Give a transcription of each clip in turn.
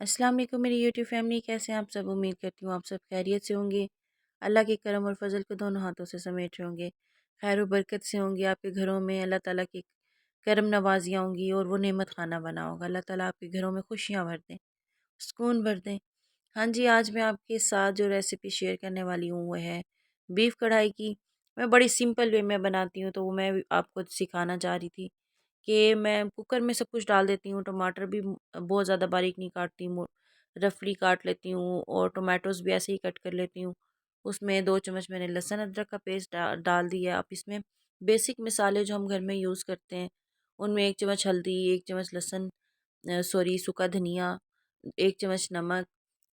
अस्सलाम वालेकुम मेरी यूट्यूब फैमिली, कैसे हैं आप सब। उम्मीद करती हूँ आप सब खैरियत से होंगे। अल्लाह के करम और फजल को दोनों हाथों से समेट रहे होंगे। खैर व बरकत से होंगे आपके घरों में। अल्लाह ताला की करम नवाजियाँ होंगी और वो नेमत खाना बना होगा। अल्लाह ताला आपके घरों में खुशियाँ भर दें, सुकून भर दें। हाँ जी, आज मैं आपके साथ जो रेसिपी शेयर करने वाली हूँ वो है बीफ कढ़ाई की। मैं बड़ी सिंपल वे में बनाती हूँ, तो वो मैं आपको सिखाना चाह रही थी कि मैं कुकर में सब कुछ डाल देती हूँ। टमाटर भी बहुत ज़्यादा बारीक नहीं काटती हूँ, रफली काट लेती हूँ, और टोमेटोज़ भी ऐसे ही कट कर लेती हूँ। उसमें 2 चम्मच मैंने लहसुन अदरक का पेस्ट डाल दिया। आप इसमें बेसिक मसाले जो हम घर में यूज़ करते हैं उनमें 1 चम्मच हल्दी, 1 चम्मच लहसुन, सॉरी सूखा धनिया, 1 चम्मच नमक,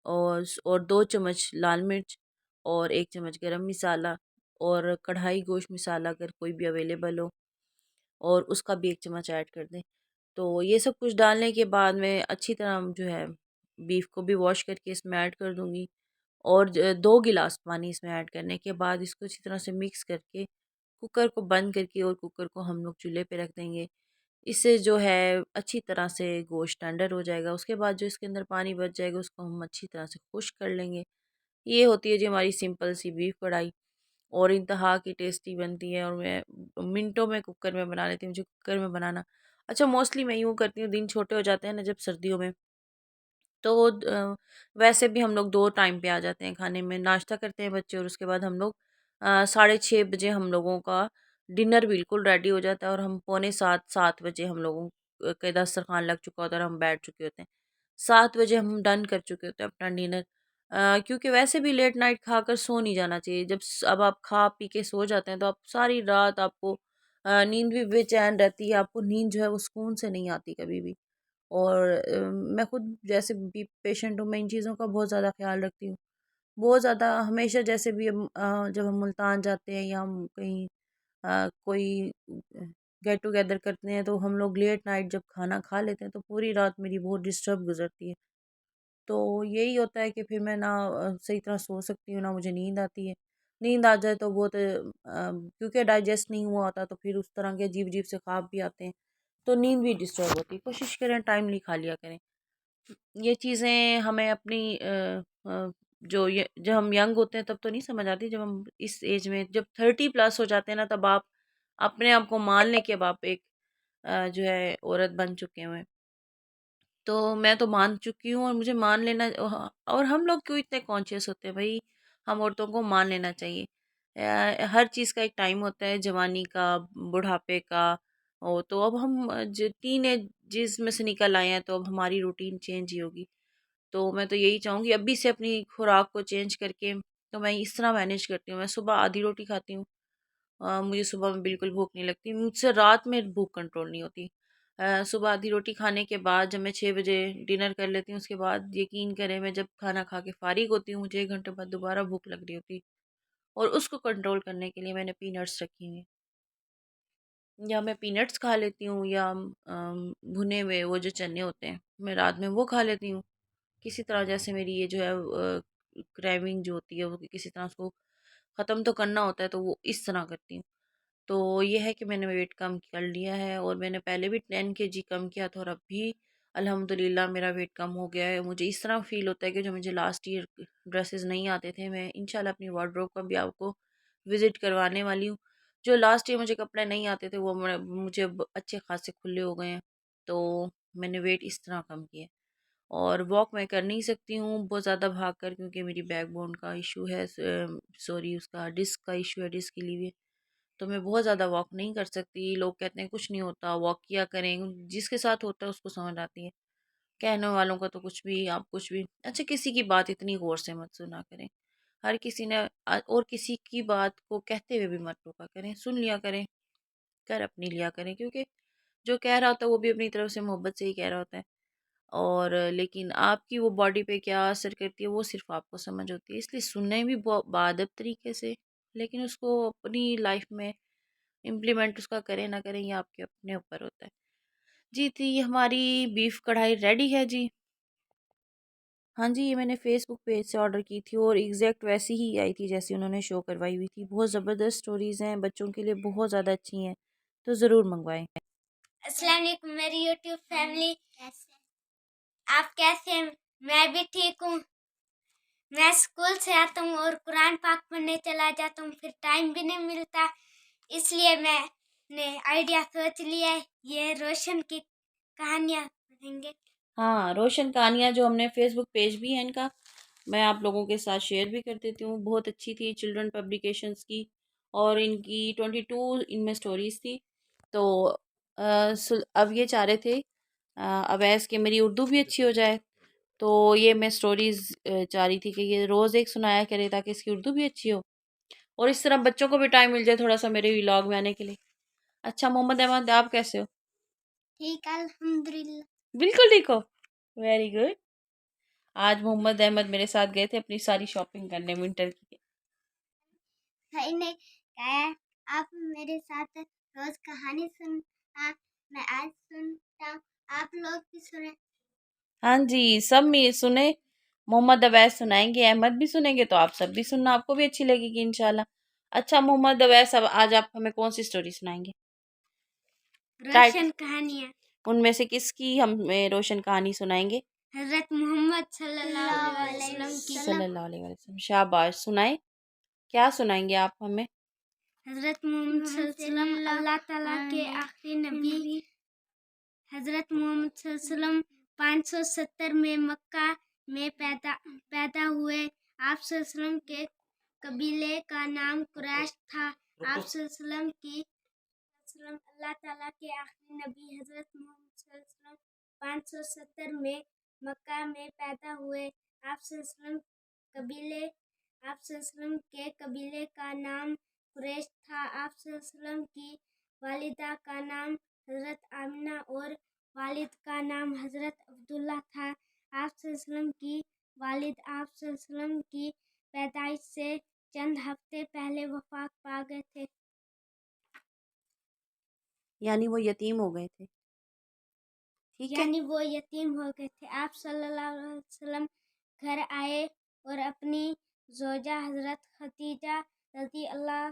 और 2 चम्मच लाल मिर्च, और 1 चम्मच गरम मसाला, और कढ़ाई गोश्त मसाला अगर कोई भी अवेलेबल हो, और उसका भी 1 चम्मच ऐड कर दें। तो ये सब कुछ डालने के बाद मैं अच्छी तरह जो है बीफ को भी वॉश करके इसमें ऐड कर दूँगी, और 2 गिलास पानी इसमें ऐड करने के बाद इसको अच्छी तरह से मिक्स करके कुकर को बंद करके, और कुकर को हम लोग चूल्हे पे रख देंगे। इससे जो है अच्छी तरह से गोश्त टेंडर हो जाएगा। उसके बाद जो इसके अंदर पानी बच जाएगा उसको हम अच्छी तरह से खुश्क कर लेंगे। ये होती है जी हमारी सिंपल सी बीफ कढ़ाई, और इंतहा की टेस्टी बनती है, और मैं मिनटों में कुकर में बना लेती हूँ। मुझे कुकर में बनाना अच्छा, मोस्टली मैं यूँ करती हूँ, दिन छोटे हो जाते हैं ना जब सर्दियों में, तो वैसे भी हम लोग 2 टाइम पे आ जाते हैं खाने में। नाश्ता करते हैं बच्चे, और उसके बाद हम लोग 6:30 बजे हम लोगों का डिनर बिल्कुल रेडी हो जाता है, और हम पौने 7 बजे हम लोगों के दस्तरखान लग चुका होता है और हम बैठ चुके होते हैं। 7 बजे हम डन कर चुके होते हैं अपना डिनर। क्योंकि वैसे भी लेट नाइट खाकर सो नहीं जाना चाहिए। अब आप खा पी के सो जाते हैं तो आप सारी रात आपको नींद भी बेचैन रहती है, आपको नींद जो है वो सुकून से नहीं आती कभी भी। और मैं खुद जैसे बी पेशेंट हूँ, मैं इन चीज़ों का बहुत ज़्यादा ख़्याल रखती हूँ। बहुत ज़्यादा हमेशा जैसे भी हम जब हम मुल्तान जाते हैं या हम कहीं कोई गेट टुगेदर करते हैं, तो हम लोग लेट नाइट जब खाना खा लेते हैं तो पूरी रात मेरी बहुत डिस्टर्ब गुज़रती है। तो यही होता है कि फिर मैं ना सही तरह सो सकती हूँ, ना मुझे नींद आती है। नींद आ जाए तो बहुत क्योंकि डाइजेस्ट नहीं हुआ होता, तो फिर उस तरह के अजीब-अजीब से ख्वाब भी आते हैं, तो नींद भी डिस्टर्ब होती है। कोशिश करें टाइमली खा लिया करें। ये चीज़ें हमें अपनी जो ये जब हम यंग होते हैं तब तो नहीं समझ आती, जब हम इस एज में जब 30 प्लस हो जाते हैं ना, तब आप अपने आप को मान लें कि अब आप एक जो है औरत बन चुके हुए हैं। तो मैं तो मान चुकी हूँ, और मुझे मान लेना और हम लोग क्यों इतने कॉन्शियस होते हैं भाई, हम औरतों को मान लेना चाहिए। हर चीज़ का एक टाइम होता है, जवानी का, बुढ़ापे का। तो अब हम जो टीनेज में से निकल आए हैं, तो अब हमारी रूटीन चेंज ही होगी। तो मैं तो यही चाहूँगी अभी से अपनी खुराक को चेंज करके, तो मैं इस तरह मैनेज करती हूँ। मैं सुबह आधी रोटी खाती हूँ, मुझे सुबह में बिल्कुल भूख नहीं लगती, मुझसे रात में भूख कंट्रोल नहीं होती। सुबह आधी रोटी खाने के बाद जब मैं 6 बजे डिनर कर लेती हूँ, उसके बाद यकीन करें मैं जब खाना खा के फारिग होती हूँ, मुझे 1 घंटे बाद दोबारा भूख लग रही होती है, और उसको कंट्रोल करने के लिए मैंने पीनट्स रखी हुई हैं। या मैं पीनट्स खा लेती हूँ, या भुने हुए वो जो चने होते हैं, मैं रात में वो खा लेती हूँ। किसी तरह जैसे मेरी ये जो है क्रेविंग जो होती है वो किसी तरह उसको ख़त्म तो करना होता है, तो वो इस तरह करती हूँ। तो ये है कि मैंने वेट कम कर लिया है, और मैंने पहले भी 10 केजी कम किया था, और अब भी अल्हम्दुलिल्लाह मेरा वेट कम हो गया है। मुझे इस तरह फ़ील होता है कि जो मुझे लास्ट ईयर ड्रेसेस नहीं आते थे, मैं इंशाल्लाह अपनी वार्डरोब का भी आपको विज़िट करवाने वाली हूँ। जो लास्ट ईयर मुझे कपड़े नहीं आते थे वो मुझे अब अच्छे खासे खुले हो गए हैं। तो मैंने वेट इस तरह कम किया है। और वॉक मैं कर नहीं सकती हूँ बहुत ज़्यादा भागकर, क्योंकि मेरी बैकबोन का इशू है, सॉरी उसका डिस्क का इशू है, डिस्क के लिए। तो मैं बहुत ज़्यादा वॉक नहीं कर सकती। लोग कहते हैं कुछ नहीं होता, वॉक किया करें, जिसके साथ होता है उसको समझ आती है। कहने वालों का तो कुछ भी, आप कुछ भी अच्छा, किसी की बात इतनी गौर से मत सुना करें। हर किसी ने और किसी की बात को कहते हुए भी मत टोका करें, सुन लिया करें, कर अपनी लिया करें, क्योंकि जो कह रहा होता है वो भी अपनी तरफ से मोहब्बत से ही कह रहा होता है। और लेकिन आपकी वो बॉडी पे क्या असर करती है वो सिर्फ आपको समझ होती है, इसलिए सुनने भी बाअदब तरीके से, लेकिन उसको अपनी लाइफ में इम्प्लीमेंट उसका करें ना करें, ये आपके अपने ऊपर होता है। जी थी, ये हमारी बीफ कढ़ाई रेडी है जी। हाँ जी, ये मैंने फेसबुक पेज से ऑर्डर की थी, और एग्जैक्ट वैसी ही आई थी जैसी उन्होंने शो करवाई हुई थी। बहुत ज़बरदस्त स्टोरीज़ हैं, बच्चों के लिए बहुत ज़्यादा अच्छी हैं, तो ज़रूर मंगवाएं। अस्सलाम वालेकुम मेरी यूट्यूब फैमिली, आप कैसे हैं? मैं भी ठीक हूँ। मैं स्कूल से आता हूँ और कुरान पाक पढ़ने चला जाता हूँ, फिर टाइम भी नहीं मिलता, इसलिए मैंने आइडिया सोच लिया है, ये रोशन की कहानियाँ पढ़ेंगे। हाँ, रोशन कहानियाँ जो हमने फेसबुक पेज भी है इनका, मैं आप लोगों के साथ शेयर भी कर देती हूँ। बहुत अच्छी थी, चिल्ड्रन पब्लिकेशंस की, और इनकी 22 इनमें स्टोरीज़ थी। तो अब ये चाह रहे थे अवैस कि मेरी उर्दू भी अच्छी हो जाए, तो ये मैं स्टोरीज़ चाह रही थी कि ये रोज़ एक सुनाया करे ताकि इसकी उर्दू भी अच्छी हो, और इस तरह बच्चों को भी टाइम मिल जाए थोड़ा सा मेरे व्लॉग में आने के लिए। अच्छा मोहम्मद अहमद, आप कैसे हो? ठीक, अल्हम्दुलिल्लाह। बिल्कुल ठीक हो, वेरी गुड। आज मोहम्मद अहमद मेरे साथ गए थे अपनी सारी शॉपिंग करने विंटर की। भाई ने कहा आप मेरे साथ रोज कहानी सुनना, मैं आज सुनता हूँ, आप लोग भी सुने। हाँ जी, सब में सुने। मोहम्मद अवैस सुनाएंगे, अहमद भी सुनेंगे, तो आप सब भी सुनना, आपको भी अच्छी लगेगी इंशाल्लाह। अच्छा मोहम्मद अवैस, अब आज आप हमें कौन सी स्टोरी सुनाएंगे? रोशन कहानियाँ। उनमें से किसकी हमें रोशन कहानी सुनाएंगे? हजरत मोहम्मद सल्लल्लाहु अलैहि वसल्लम की। सल्लल्लाहु अलैहि वसल्लम, शाबाश, सुनाए, क्या सुनाएंगे आप हमें? हजरत मोहम्मद सल्लल्लाहु अलैहि वसल्लम अल्लाह ताला के आखिरी नबी। हजरत मोहम्मद सल्लल्लाहु अलैहि वसल्लम 570 में मक्का में पैदा हुए। आप सल्लल्लाहु अलैहि वसल्लम के कबीले का नाम कुरैश था। आप सल्लल्लाहु अलैहि वसल्लम की अल्लाह ताला के आखिरी नबी हजरत मोहम्मद सल्लल्लाहु अलैहि वसल्लम 570 में मक्का में पैदा हुए। आप सल्लल्लाहु अलैहि वसल्लम के कबीले का नाम कुरैश था। आप सल्लल्लाहु अलैहि वसल्लम की वालिदा का नाम हजरत आमिना और वालिद का नाम हजरत अब्दुल्ला था। आप सल्लल्लाहु अलैहि वसल्लम की वालिद आप सल्लल्लाहु अलैहि वसल्लम की पैदाइश से चंद हफ्ते पहले वफात पा गए थे। यानी वो यतीम हो गए थे, ठीक है? यानी वो यतीम हो गए थे। आप सल्लल्लाहु अलैहि वसल्लम घर आए और अपनी जोजा हजरत खदीजा रज़ी अल्लाह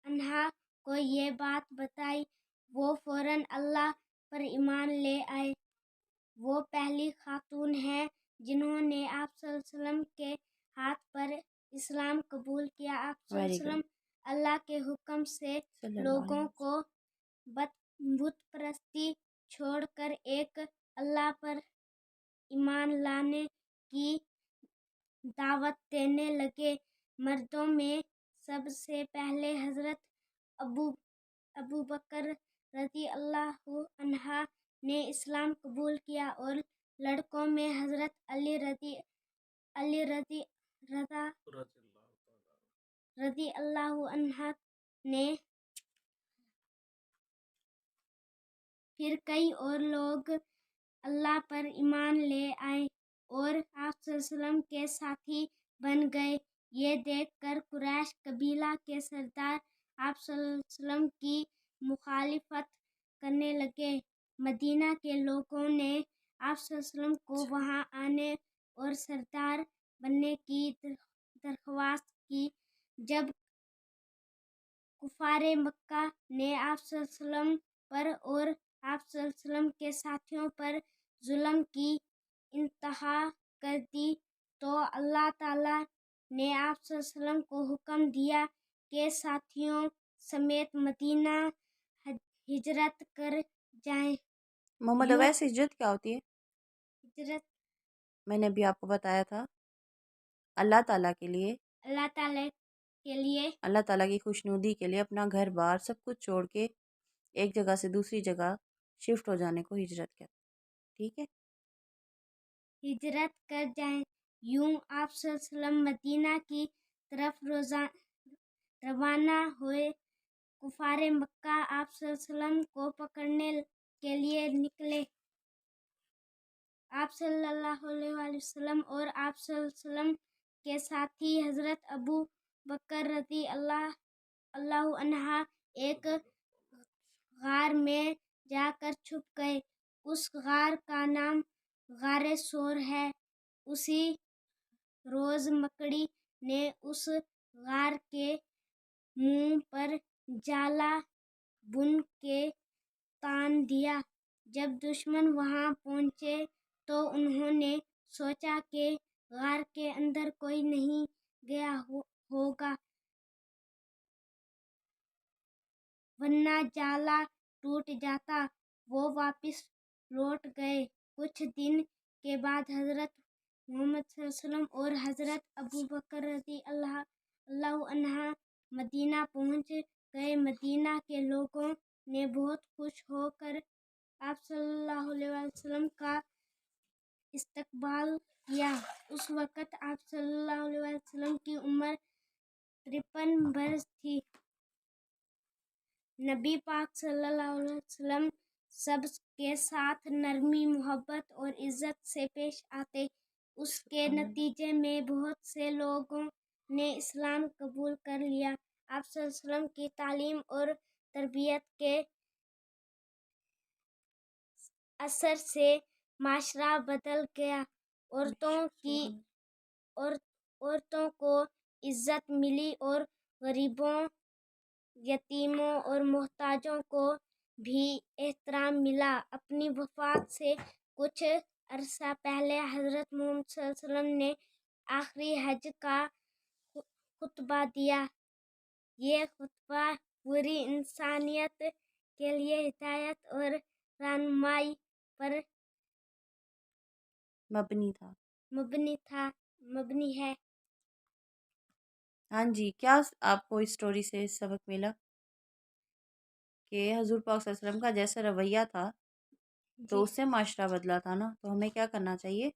अन्हा को ये बात बताई। वो फौरन अल्लाह पर ईमान ले आए। वो पहली खातून हैं जिन्होंने आप सल्लल्लाहु अलैहि वसल्लम के हाथ पर इस्लाम कबूल किया। आप सल्लल्लाहु अलैहि वेरी गुड। वसल्लम अल्लाह के हुक्म से सल्लल्लाहु अलैहि लोगों को बुत परस्ती छोड़कर एक अल्लाह पर ईमान लाने की दावत देने लगे। मर्दों में सबसे पहले हजरत अबू अबू बकर रज़ी अल्लाह अन्हा ने इस्लाम कबूल किया और लड़कों में हजरत अली रज़ी अल्लाह अन्हा ने। फिर कई और लोग अल्लाह पर ईमान ले आए और आप सल्लल्लाहु अलैहि वसल्लम के साथी बन गए। ये देखकर कुरैश कबीला के सरदार आप सल्लल्लाहु अलैहि वसल्लम की मुखालिफत करने लगे। मदीना के लोगों ने आप सल्लल्लाहु अलैहि वसल्लम को वहां आने और सरदार बनने की दरख्वास्त की। जब कुफारे मक्का ने आप सल्लल्लाहु अलैहि वसल्लम पर और आप सल्लल्लाहु अलैहि वसल्लम के साथियों पर जुल्म की इंतहा कर दी, तो अल्लाह ताला ने आप सल्लल्लाहु अलैहि वसल्लम को हुक्म दिया कि साथियों समेत मदीना हिजरत कर जाएं। मोहम्मद अवैस, हिजरत क्या होती है? हिजरत मैंने अभी आपको बताया था, अल्लाह ताला के लिए, अल्लाह ताला के लिए, अल्लाह ताला की खुशनुदी के लिए अपना घर बार सब कुछ छोड़ के एक जगह से दूसरी जगह शिफ्ट हो जाने को हिजरत कहते हैं, ठीक है? हिजरत कर जाएं। यूं आप सल्लल्लाहु अलैहि वसल्लम मदीना की तरफ रवाना हुए। कुफारे मक्का आप सल्लल्लाहु अलैहि वसल्लम को पकड़ने के लिए निकले। आप सल्लल्लाहु अलैहि वसल्लम और आप सल्लल्लाहु अलैहि वसल्लम के साथी हजरत अबू बकर रज़ी अल्लाह अन्हा एक गार में जाकर छुप गए। उस गार का नाम गारे सोर है। उसी रोज मकड़ी ने उस गार के मुंह पर जाला बुन के तान दिया। जब दुश्मन वहां पहुंचे तो उन्होंने सोचा कि गार के अंदर कोई नहीं गया होगा, वरना जाला टूट जाता। वो वापस लौट गए। कुछ दिन के बाद हजरत मोहम्मद सल्लल्लाहु अलैहि वसल्लम और हजरत अबू बकर रज़ी अल्लाह अन्हा मदीना पहुंच गए। मदीना के लोगों ने बहुत खुश होकर आप सल्लल्लाहु अलैहि वसल्लम का इस्तकबाल किया। उस वक़्त आप सल्लल्लाहु अलैहि वसल्लम की उम्र 53 बरस थी। नबी पाक सल्लल्लाहु अलैहि वसल्लम सबके साथ नरमी, मोहब्बत और इज्जत से पेश आते। उसके नतीजे में बहुत से लोगों ने इस्लाम कबूल कर लिया। आप सल्लल्लाहु अलैहि वसल्लम की तालीम और तरबियत के असर से माशरा बदल गया। औरतों को इज्जत मिली और गरीबों, यतीमों और मोहताजों को भी एहतराम मिला। अपनी वफात से कुछ अरसा पहले हजरत मोहम्मद सल्लल्लाहु अलैहि वसल्लम ने आखिरी हज का खुतबा दिया। ये खुतबा पूरी इंसानियत के लिए हिदायत और रहनुमाई पर मबनी है। हाँ जी, क्या आपको इस स्टोरी से सबक मिला कि हजूर पाक सल्लल्लाहु अलैहि वसल्लम का जैसा रवैया था तो जी, उससे माशरा बदला था ना, तो हमें क्या करना चाहिए?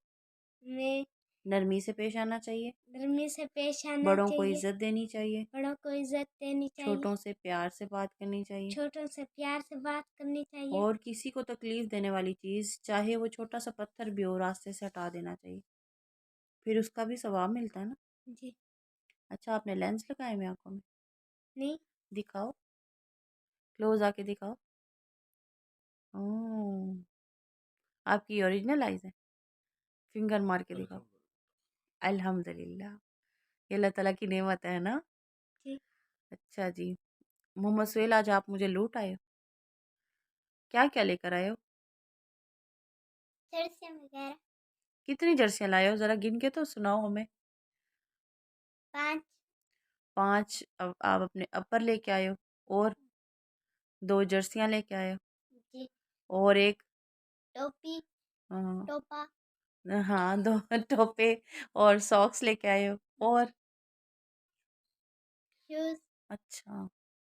हमें नरमी से पेश आना चाहिए, नरमी से पेश आना बड़ों को चाहिए, इज्जत देनी चाहिए, बड़ों को इज्जत देनी चाहिए, छोटों से प्यार से बात करनी चाहिए, छोटों से प्यार से बात करनी चाहिए, और किसी को तकलीफ देने वाली चीज़ चाहे वो छोटा सा पत्थर भी हो रास्ते से हटा देना चाहिए, फिर उसका भी सवाब मिलता है ना। जी। अच्छा, आपने लेंस लगाए हुए आंखों में? नहीं, दिखाओ, क्लोज आके दिखाओ। ओह, आपकी ओरिजिनल आईज है? फिंगर मार के दिखाओ। अल्हम्दुलिल्लाह, ये अल्लाह ताला की नेमत है ना। जी, अच्छा जी, मोहम्मद सुहेल, आज आप मुझे लूट आए हो, क्या क्या लेकर आए हो? जर्सियां वगैरह कितनी जर्सियां लाए हो, जरा गिन के तो सुनाओ हमें। 5। 5 आप अपने अपर लेके आए हो, और 2 जर्सियां लेके आए हो, जी, और एक टोपी, हाँ टोपा, हाँ, 2 टोपे और सॉक्स लेके आए हो, और शूज। अच्छा,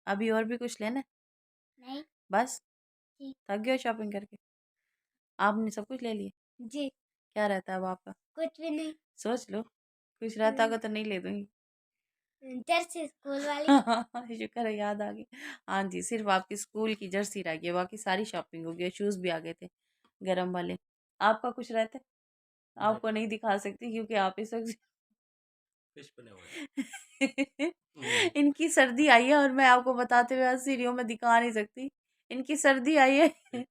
अभी और भी कुछ लेना है? नहीं। बस, जी, थक गए शॉपिंग करके? आपने सब कुछ ले लिया? जी, क्या रहता है अब आपका? कुछ भी नहीं। सोच लो, कुछ रहता होगा तो नहीं ले दूंगी। जर्सी स्कूल वाली। शुक्र है याद आ गई। हाँ जी, सिर्फ आपकी स्कूल की जर्सी रह गई, बाकी सारी शॉपिंग हो गई, शूज़ भी आ गए थे गरम वाले। आपका कुछ रहता है? आपको नहीं दिखा सकती क्योंकि आप इस वक्त फिश बने हुए इनकी सर्दी आई है और मैं आपको बताते हुए हंस रही हूँ, मैं दिखा नहीं सकती। इनकी सर्दी आई है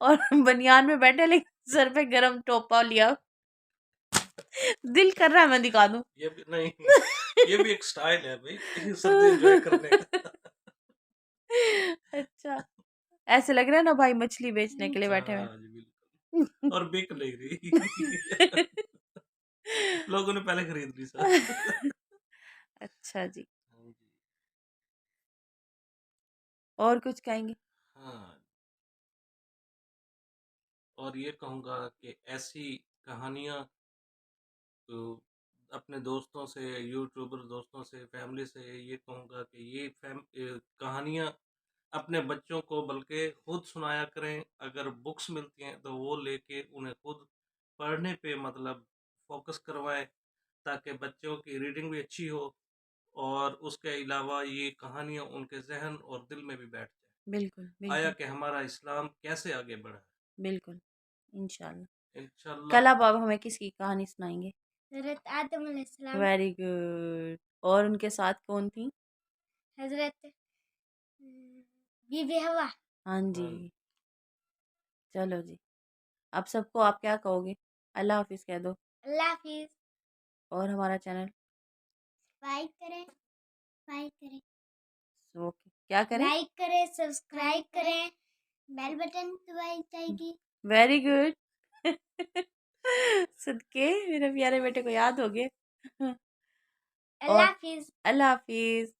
और बनियान में बैठे लेकिन सर पे गरम टोपा लिया। दिल कर रहा है मैं दिखा दूं। ये भी नहीं, ये भी एक स्टाइल है भाई, सर्दी एंजॉय करने का। अच्छा, ऐसे लग रहा है ना भाई मछली बेचने के लिए बैठे हुए हाँ जी, बिल्कुल, हैं। और बिक नहीं रही। लोगों ने पहले खरीद ली सर। अच्छा जी, हाँ जी, और कुछ कहेंगे? हाँ, और ये कहूँगा कि ऐसी कहानियाँ तो अपने दोस्तों से, यूट्यूबर दोस्तों से, फैमिली से ये कहूँगा कि ये कहानियाँ अपने बच्चों को बल्कि खुद सुनाया करें। अगर बुक्स मिलती हैं तो वो लेके उन्हें खुद पढ़ने पे मतलब फोकस करवाएं, ताकि बच्चों की रीडिंग भी अच्छी हो और उसके अलावा ये कहानियाँ उनके जहन और दिल में भी बैठ बिल्कुल जाए। आया बिल्कुल कि हमारा इस्लाम कैसे आगे बढ़ा है। बिल्कुल, इंशाल्लाह। इंशाल्लाह। कल आप हमें किसकी कहानी सुनाएंगे? हजरत आदम अलैहिस्सलाम, वेरी गुड। और उनके साथ कौन थी? हजरत बीबी हवा। हाँ जी, हाँ, चलो जी, अब सबको आप क्या कहोगे? अल्लाह हाफिज़ कह दो। अल्लाह हाफिज। और हमारा चैनल लाइक करें, ओके, क्या करें? लाइक करें, सब्सक्राइब करें, बेल बटन दबाई जाएगी। Very good. صدقے میرے پیارے بیٹے کو یاد ہو گئے. اللہ اور حافظ. اللہ حافظ.